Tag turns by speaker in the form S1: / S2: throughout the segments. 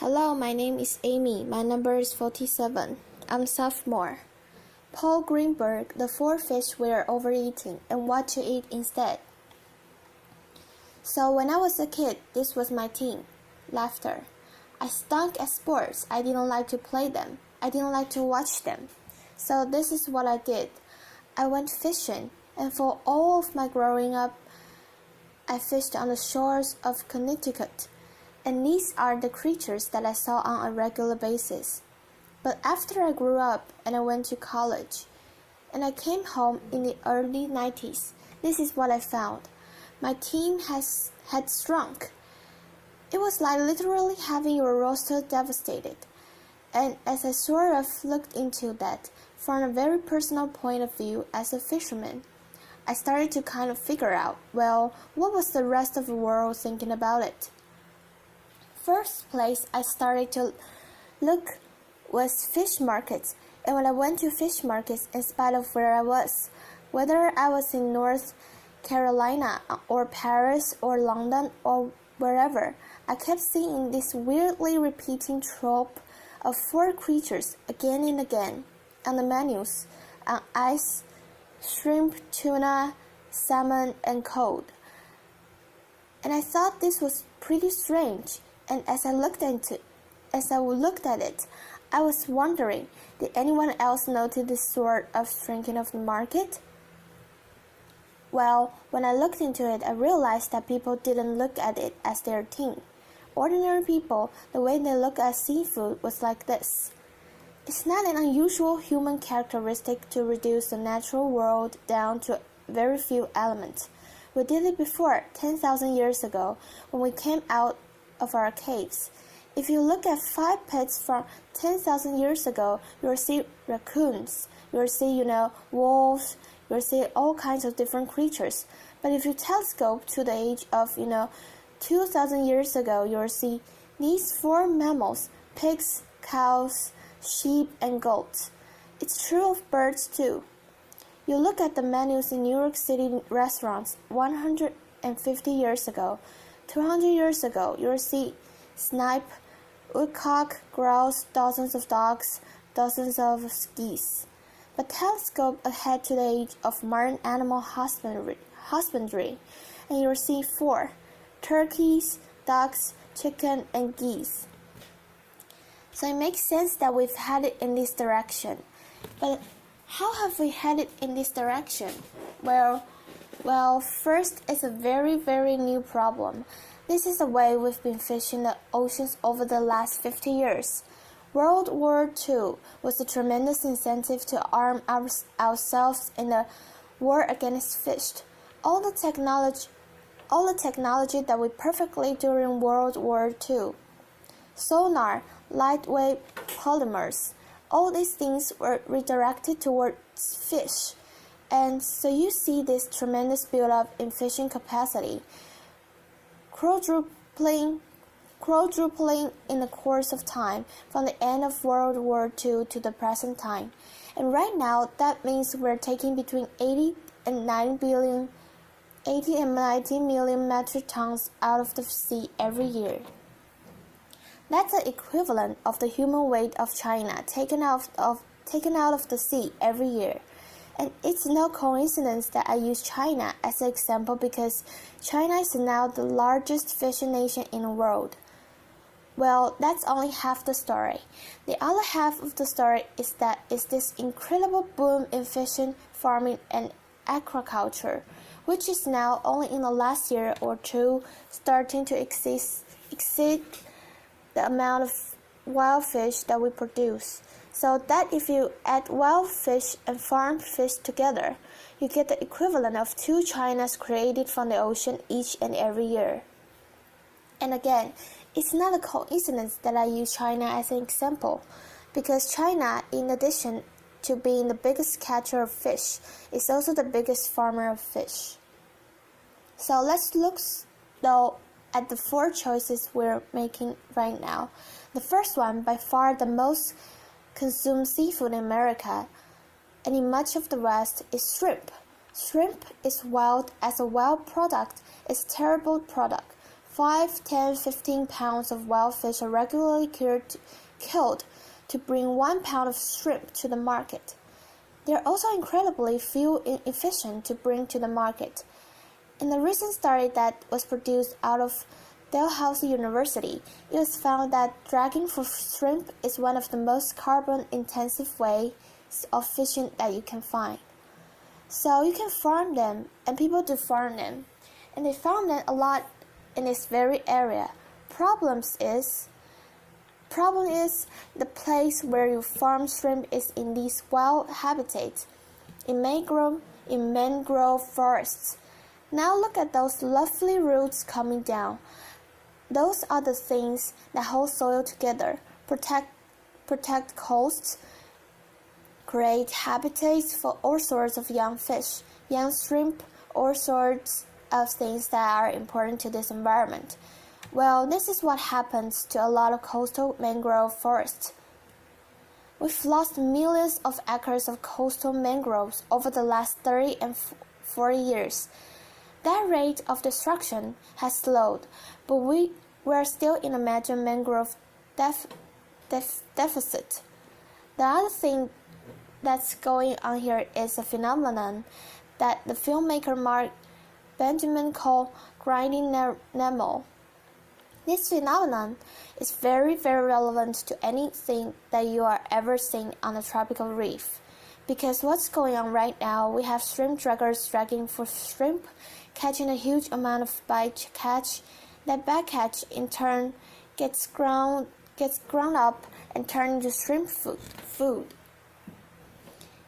S1: Hello, my name is Amy. My number is 47. I'm sophomore. Paul Greenberg, The Four Fish We're Overeating and What to Eat Instead. So when I was a kid, this was my team. Laughter. I stunk at sports. I didn't like to play them. I didn't like to watch them. So this is what I did. I went fishing, and for all of my growing up, I fished on the shores of Connecticut. And these are the creatures that I saw on a regular basis. But after I grew up and I went to college, and I came home in the early 90s, this is what I found. My team had shrunk. It was like literally having your roster devastated. And as I sort of looked into that from a very personal point of view as a fisherman, I started to kind of figure out, well, what was the rest of the world thinking about it? First place I started to look was fish markets, and when I went to fish markets, in spite of where I was, whether I was in North Carolina or Paris or London or wherever, I kept seeing this weirdly repeating trope of four creatures again and again on the menus: on ice, shrimp, tuna, salmon, and cod. And I thought this was pretty strange. And as I looked at it, I was wondering, did anyone else notice this sort of shrinking of the market? Well, when I looked into it, I realized that people didn't look at it as their thing. Ordinary people, the way they look at seafood was like this. It's not an unusual human characteristic to reduce the natural world down to very few elements. We did it before, 10,000 years ago, when we came out of our caves. If you look at 5 pits from 10,000 years ago, you'll see raccoons, you'll see, wolves, you'll see all kinds of different creatures. But if you telescope to the age of, 2,000 years ago, you'll see these 4 mammals: pigs, cows, sheep, and goats. It's true of birds too. You look at the menus in New York City restaurants 150 years ago, 200 years ago, you'll see snipe, woodcock, grouse, dozens of dogs, dozens of geese. But telescope ahead to the age of modern animal husbandry, and you'll see 4: turkeys, ducks, chicken, and geese. So it makes sense that we've headed in this direction. But how have we headed in this direction? Well, first, it's a very, very new problem. This is the way we've been fishing the oceans over the last 50 years. World War II was a tremendous incentive to arm ourselves in the war against fish. All the technology that we perfectly during World War II. Sonar, lightweight polymers, all these things were redirected towards fish. And so you see this tremendous build-up in fishing capacity, quadrupling in the course of time from the end of World War II to the present time. And right now, that means we're taking between 80 and 90 million metric tons out of the sea every year. That's the equivalent of the human weight of China taken out of the sea every year. And it's no coincidence that I use China as an example because China is now the largest fishing nation in the world. Well, that's only half the story. The other half of the story is this incredible boom in fishing, farming, and aquaculture, which is now only in the last year or two starting to exceed the amount of wild fish that we produce. So that if you add wild fish and farmed fish together, you get the equivalent of 2 Chinas created from the ocean each and every year. And again, it's not a coincidence that I use China as an example, because China, in addition to being the biggest catcher of fish, is also the biggest farmer of fish. So let's look, though, at the 4 choices we're making right now. The first one, by far the most consumed seafood in America and in much of the West, is shrimp. Shrimp is wild as a wild product. It's a terrible product. 5, 10, 15 pounds of wild fish are regularly killed to bring 1 pound of shrimp to the market. They are also incredibly fuel inefficient to bring to the market. In a recent study that was produced out of Dalhousie University, it was found that dragging for shrimp is one of the most carbon-intensive ways of fishing that you can find. So you can farm them, and people do farm them, and they farm them a lot in this very area. Problem is the place where you farm shrimp is in these wild habitats, in mangrove forests. Now look at those lovely roots coming down. Those are the things that hold soil together, protect coasts, create habitats for all sorts of young fish, young shrimp, all sorts of things that are important to this environment. Well, this is what happens to a lot of coastal mangrove forests. We've lost millions of acres of coastal mangroves over the last 30 and 40 years. That rate of destruction has slowed, but we're still in a major mangrove deficit. The other thing that's going on here is a phenomenon that the filmmaker Mark Benjamin called grinding Nemo. This phenomenon is very, very relevant to anything that you are ever seeing on a tropical reef. Because what's going on right now, we have shrimp draggers dragging for shrimp, catching a huge amount of bycatch. That bycatch in turn gets ground up and turned into shrimp food.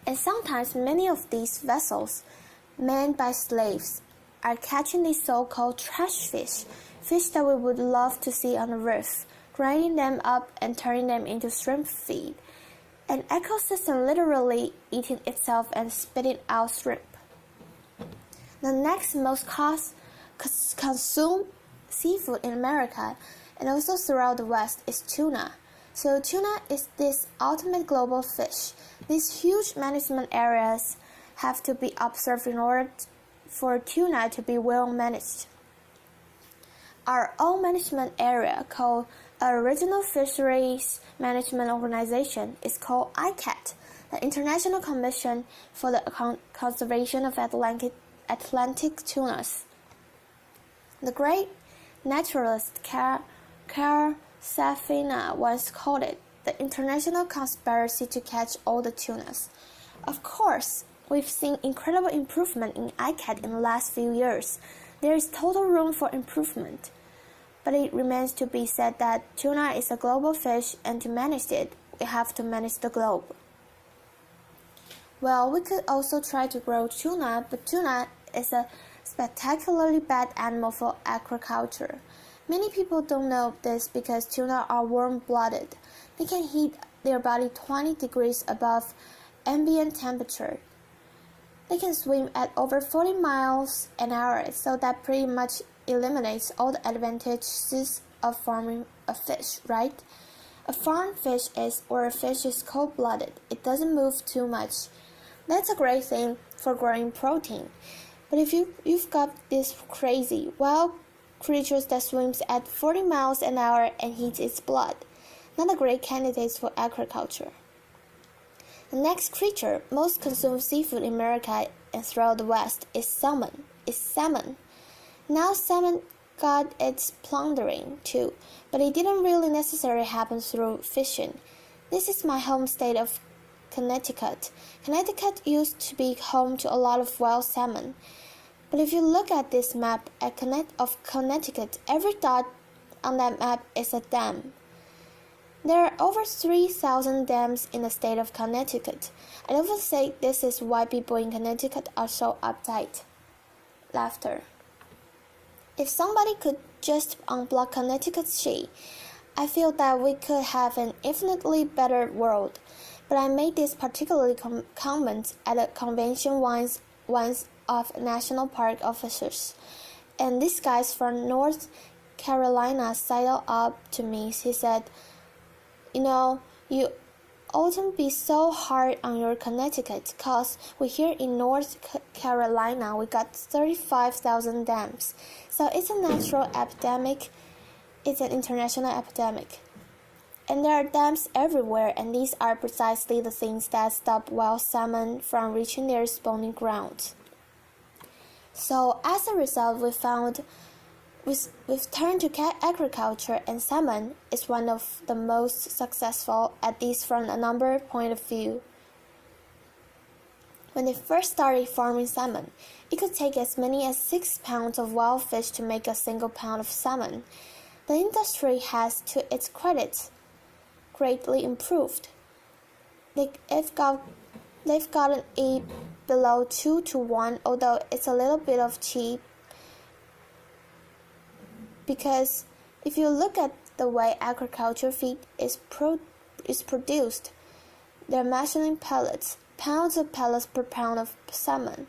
S1: And sometimes many of these vessels, manned by slaves, are catching these so-called trash fish that we would love to see on the reef, grinding them up and turning them into shrimp feed. An ecosystem literally eating itself and spitting out shrimp. The next most consumed seafood in America and also throughout the West is tuna. So tuna is this ultimate global fish. These huge management areas have to be observed in order for tuna to be well managed. Our own management area, called a Regional Fisheries Management Organization, is called ICAT, the International Commission for the Conservation of Atlantic Tunas. The great naturalist Carl Safina once called it the international conspiracy to catch all the tunas. Of course, we've seen incredible improvement in ICAT in the last few years. There is total room for improvement, but it remains to be said that tuna is a global fish, and to manage it, we have to manage the globe. Well, we could also try to grow tuna, but tuna is a spectacularly bad animal for aquaculture. Many people don't know this because tuna are warm-blooded. They can heat their body 20 degrees above ambient temperature. They can swim at over 40 miles an hour, so that pretty much eliminates all the advantages of farming a fish, right? A farmed fish is cold-blooded. It doesn't move too much. That's a great thing for growing protein. But if you've got these crazy wild creatures that swims at 40 miles an hour and heats its blood, not a great candidate for agriculture. The next creature most consumed seafood in America and throughout the West is salmon. Now salmon got its plundering too, but it didn't really necessarily happen through fishing. This is my home state of Connecticut. Connecticut used to be home to a lot of wild salmon. But if you look at this map of Connecticut, every dot on that map is a dam. There are over 3,000 dams in the state of Connecticut. I often say this is why people in Connecticut are so uptight. Laughter. If somebody could just unblock Connecticut's sea, I feel that we could have an infinitely better world. But I made this particular comment at a convention once of national park officers, and this guy from North Carolina sidled up to me. He said, "You oughtn't be so hard on your Connecticut, 'cause we here in North Carolina we got 35,000 dams. So it's a natural epidemic, it's an international epidemic. And there are dams everywhere, and these are precisely the things that stop wild salmon from reaching their spawning ground. So as a result, we've turned to agriculture, and salmon is one of the most successful, at least from a number point of view. When they first started farming salmon, it could take as many as 6 pounds of wild fish to make a single pound of salmon. The industry has, to its credit, greatly improved. They've gotten it below 2 to 1, although it's a little bit of cheap. Because if you look at the way agriculture feed is produced, they're measuring pellets, pounds of pellets per pound of salmon.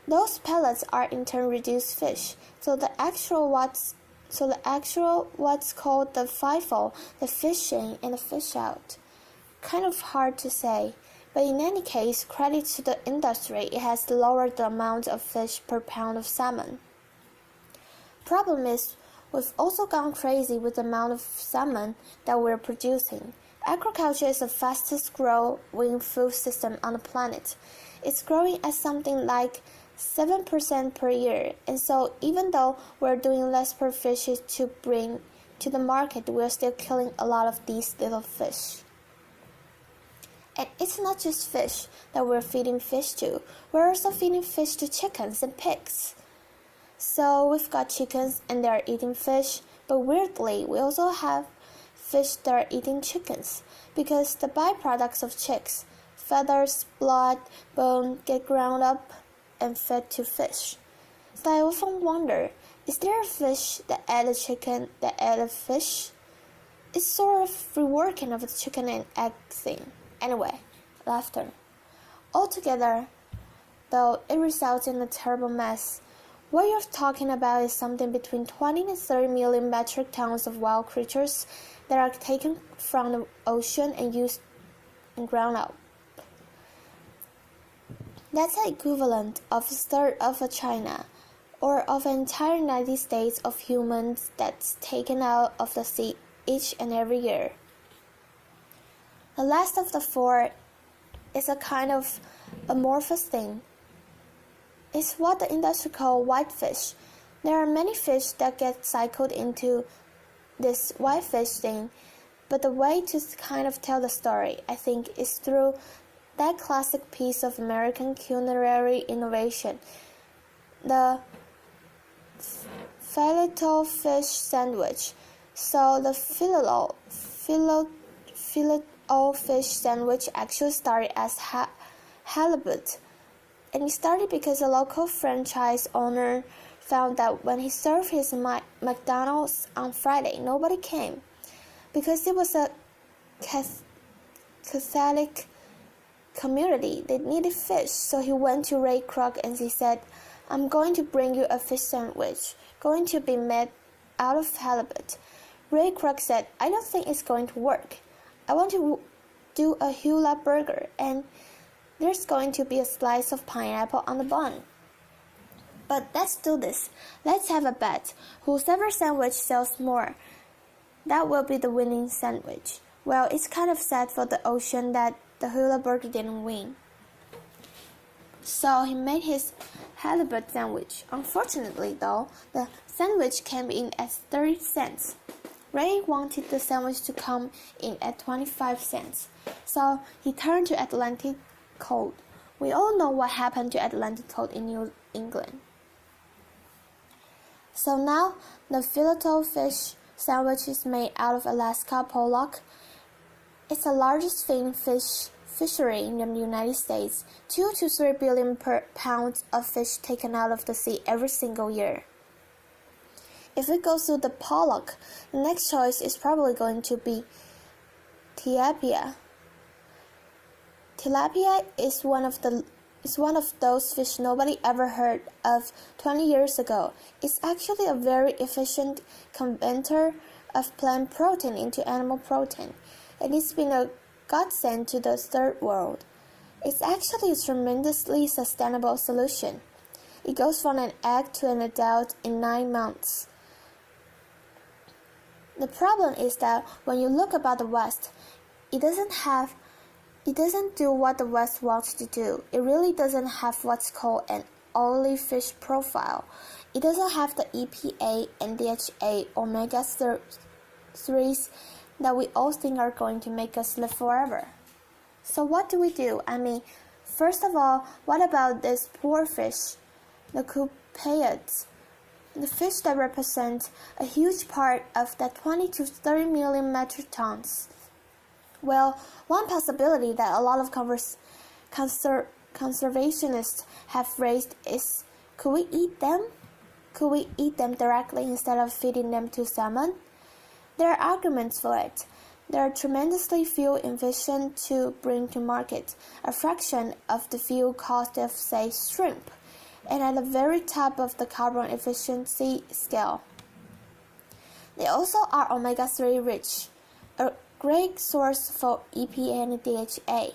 S1: Those pellets are in turn reduced fish, so the actual what's called the FIFO, the fish in and the fish out. Kind of hard to say, but in any case, credit to the industry, it has lowered the amount of fish per pound of salmon. Problem is, we've also gone crazy with the amount of salmon that we're producing. Agriculture is the fastest growing food system on the planet. It's growing at something like 7% per year, and so even though we're doing less per fish to bring to the market, we're still killing a lot of these little fish. And it's not just fish that we're feeding fish to, we're also feeding fish to chickens and pigs. So we've got chickens and they're eating fish, but weirdly we also have fish that are eating chickens, because the byproducts of chicks, feathers, blood, bone, get ground up and fed to fish. So I often wonder, is there a fish that ate a chicken that ate a fish? It's sort of reworking of the chicken and egg thing. Anyway, laughter. Altogether, though, it results in a terrible mess. What you're talking about is something between 20 and 30 million metric tons of wild creatures that are taken from the ocean and used and ground up. That's the equivalent of a third of a China, or of an entire United States of humans that's taken out of the sea each and every year. The last of the four is a kind of amorphous thing. It's what the industry call whitefish. There are many fish that get cycled into this whitefish thing, but the way to kind of tell the story, I think, is through that classic piece of American culinary innovation, the filet-o fish sandwich. So the filet-o fish sandwich actually started as halibut. And it started because a local franchise owner found that when he served his McDonald's on Friday, nobody came. Because it was a Catholic community, they needed fish. So he went to Ray Kroc and he said, "I'm going to bring you a fish sandwich, going to be made out of halibut." Ray Kroc said, "I don't think it's going to work. I want to do a hula burger, and there's going to be a slice of pineapple on the bun. But let's do this. Let's have a bet. Whoever sandwich sells more, that will be the winning sandwich." Well, it's kind of sad for the ocean that the hula burger didn't win. So he made his halibut sandwich. Unfortunately, though, the sandwich came in at 30 cents. Ray wanted the sandwich to come in at 25 cents. So he turned to Atlantic code. We all know what happened to Atlantic code in New England. So now the filet-o fish sandwich is made out of Alaska pollock. It's the largest fin fishery in the United States. 2 to 3 billion pounds of fish taken out of the sea every single year. If we go through the pollock, the next choice is probably going to be tilapia. Tilapia is one of those fish nobody ever heard of 20 years ago. It's actually a very efficient converter of plant protein into animal protein, and it's been a godsend to the third world. It's actually a tremendously sustainable solution. It goes from an egg to an adult in 9 months. The problem is that when you look about the West, it doesn't do what the West wants to do. It really doesn't have what's called an oily fish profile. It doesn't have the EPA and DHA omega-3s that we all think are going to make us live forever. So what do we do? First of all, what about this poor fish, the cupaids? The fish that represent a huge part of that 20 to 30 million metric tons. Well, one possibility that a lot of conservationists have raised is, could we eat them? Could we eat them directly instead of feeding them to salmon? There are arguments for it. There are tremendously few efficient to bring to market, a fraction of the fuel cost of, say, shrimp, and at the very top of the carbon efficiency scale. They also are omega-3 rich, a great source for EPA and DHA.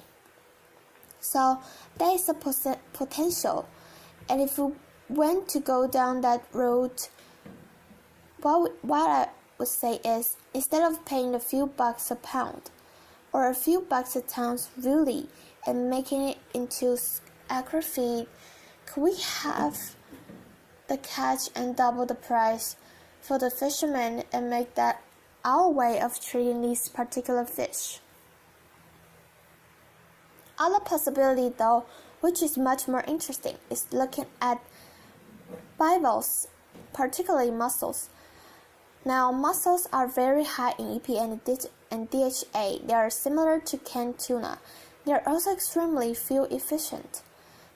S1: So there is a potential, and if we went to go down that road, what I would say is, instead of paying a few bucks a pound or a few bucks a ton really and making it into acre feed, could we have the catch and double the price for the fishermen and make that our way of treating these particular fish? Other possibility though, which is much more interesting, is looking at bivalves, particularly mussels. Now, mussels are very high in EPA and DHA. They are similar to canned tuna. They are also extremely fuel efficient.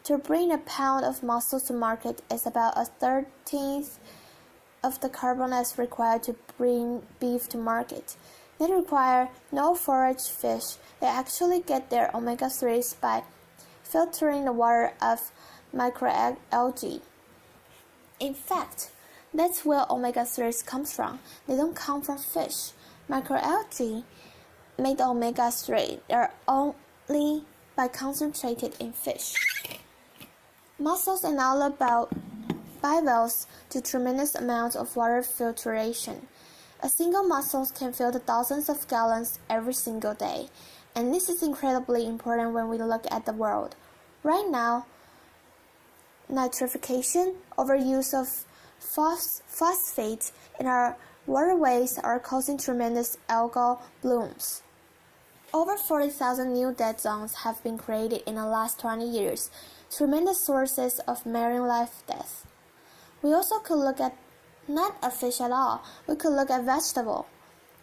S1: To bring a pound of mussels to market is about 1/13 of the carbon that's required to bring beef to market. They require no forage fish. They actually get their omega-3s by filtering the water of microalgae. In fact, that's where omega-3s comes from. They don't come from fish. Microalgae make the omega-3. They are only concentrated in fish. Mussels and other bivalves do tremendous amounts of water filtration. A single mussel can filter thousands of gallons every single day, and this is incredibly important when we look at the world. Right now, nitrification, overuse of phosphates in our waterways are causing tremendous algal blooms. Over 40,000 new dead zones have been created in the last 20 years, tremendous sources of marine life death. We also could look at not a fish at all. We could look at vegetable.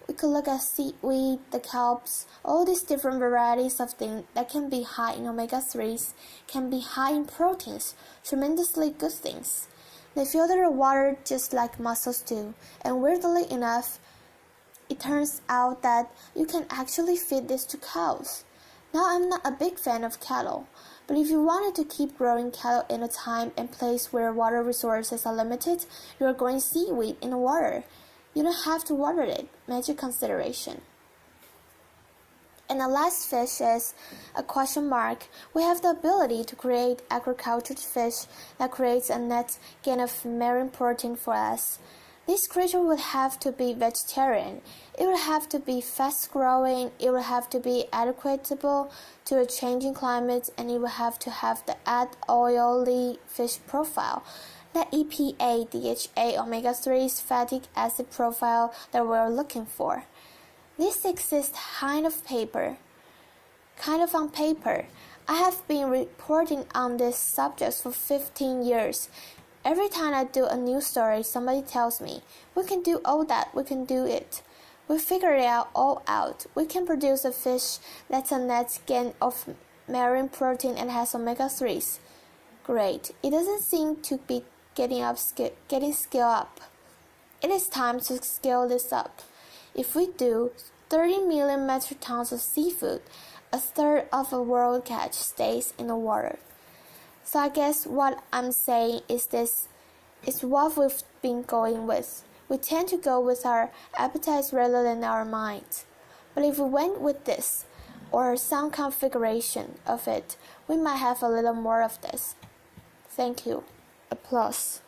S1: We could look at seaweed, the kelps, all these different varieties of things that can be high in omega-3s, can be high in proteins, tremendously good things. They filter the water just like mussels do, and weirdly enough, it turns out that you can actually feed this to cows. Now, I'm not a big fan of cattle, but if you wanted to keep growing cattle in a time and place where water resources are limited, you are growing seaweed in the water. You don't have to water it. Major consideration. And the last fish is a question mark. We have the ability to create agricultured fish that creates a net gain of marine protein for us. This creature would have to be vegetarian. It would have to be fast-growing. It would have to be adequatable to a changing climate, and it would have to have the oily fish profile, that EPA, DHA, omega-3s, fatty acid profile that we're looking for. This exists kind of on paper. I have been reporting on this subject for 15 years. Every time I do a new story, somebody tells me, we can do all that, we can do it. We figured it all out. We can produce a fish that's a net gain of marine protein and has omega-3s. Great. It doesn't seem to be getting scaled up. It is time to scale this up. If we do 30 million metric tons of seafood, a third of a world catch stays in the water. So I guess what I'm saying is this is what we've been going with. We tend to go with our appetites rather than our minds. But if we went with this, or some configuration of it, we might have a little more of this. Thank you. Applause.